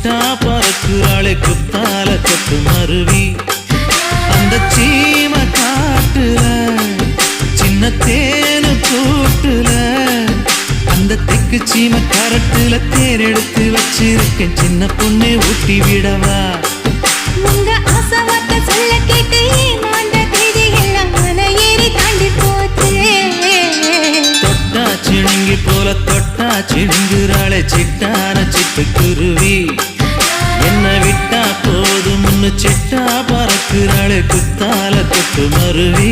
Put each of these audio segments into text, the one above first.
சிட்டா பறக்குறாளே குத்தால கொட்டு மருவி அந்த சீம காட்டுல சின்ன தேனு கூட்டுல அந்த தெக்கு சீம கரட்டுல தேர் எடுத்து வச்சிருக்கேன் சின்ன பொண்ணு ஊட்டி விடவா உங்க ஆசவார்த்தை சொல்ல கேட்டு ஏமாந்த தேதி எல்லாம் மலை ஏறி தாண்டி போச்சு தொட்டா சிணுங்கி போல தொட்டா சிணுங்குறாளே சிட்டான சிட்டுக்குருவி என்ன விட்டா போதும் முன்னு சிட்டா பறக்குறாளே குத்தால கொட்டு மருவி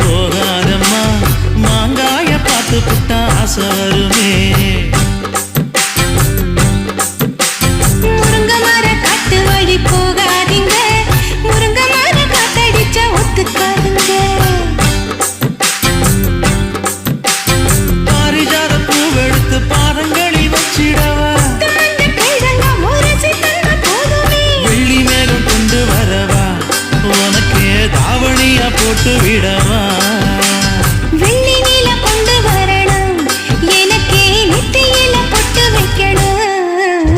போகாதம்மா மாங்காய பார்த்து புட்டா ஆசை வருமே முருங்க மர காட்டு வழி போகாதீங்க முருங்க மர காத்தடிச்சா ஒத்துக்காதுங்க பாரிஜாத பூவெடுத்து பாதங்களில் வச்சிடவா வெள்ளி மேகம் கொண்டு வரவா உனக்கு தாவணியா போட்டு விடவா வெள்ளி நீல கொண்டு வரணும் எனக்கே நெத்தியில பொட்டு வைக்கணும்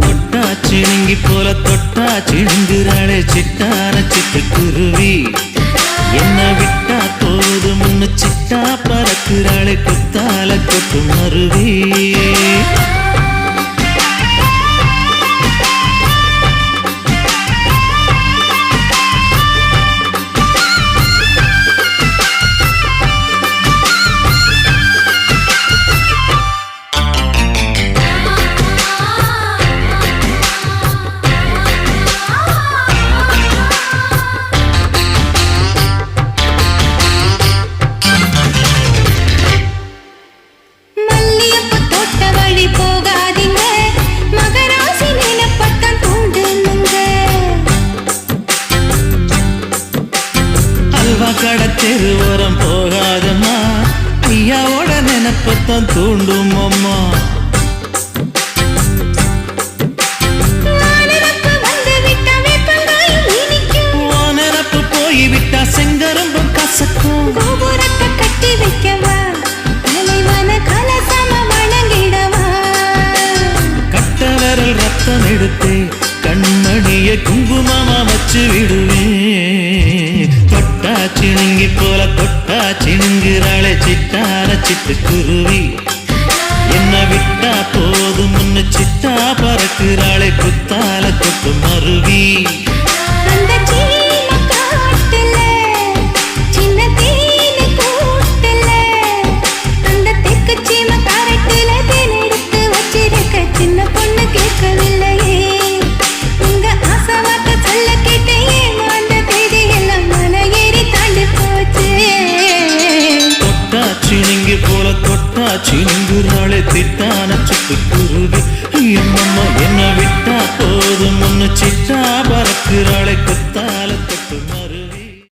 தொட்டா சிணுங்கி போல தொட்டா சிணுங்குறாளே சிட்டான சிட்டுக்குருவி என்ன விட்டா போது முன்னு சிட்டா பறக்குறாளே குத்தால கொட்டு மருவி கடத்தெரு ஓரம் போகாதம்மா ஐயாவோட நினைப்பத்தான் தூண்டும் அம்மா நினப்பு போய்விட்டா செங்கரும்பும் கசக்கும் கோபுரத்தை கட்டி வைக்கவா தலைவன கலசம வணங்கிடவா கட்ட விரல் ரத்தம் எடுத்தே கண்மணிய குங்குமமா வச்சு விடுவேன் தொட்டா சிணுங்கி போல தொட்டா சிணுங்குறாளே சிட்டான சிட்டுக்குருவி என்ன விட்டா போதும் முன்னு சிட்டா பறக்குறாளே குத்தால கொட்டு மருவி அந்த சீம காட்டுல சின்ன தேனு கூட்டுல அந்த தெக்கு சீம கரட்டுல தேன் எடுத்து வச்சிருக்க சின்ன பொண்ணு கேட்கவில்லையே உங்க ஆசவார்த்தை சொல்ல கேட்டு ஏமாந்த தேதி எல்லாம் மலை ஏறி தாண்டி போச்சு தொட்டா சிணுங்கி போல தொட்டா சிணுங்குறாளே திட்டான சிட்டுக்குருவி என்னம்மா என்ன விட்டா போதும் முன்னு சிட்டா பறக்குறாளே குத்தால கொட்டு மருவி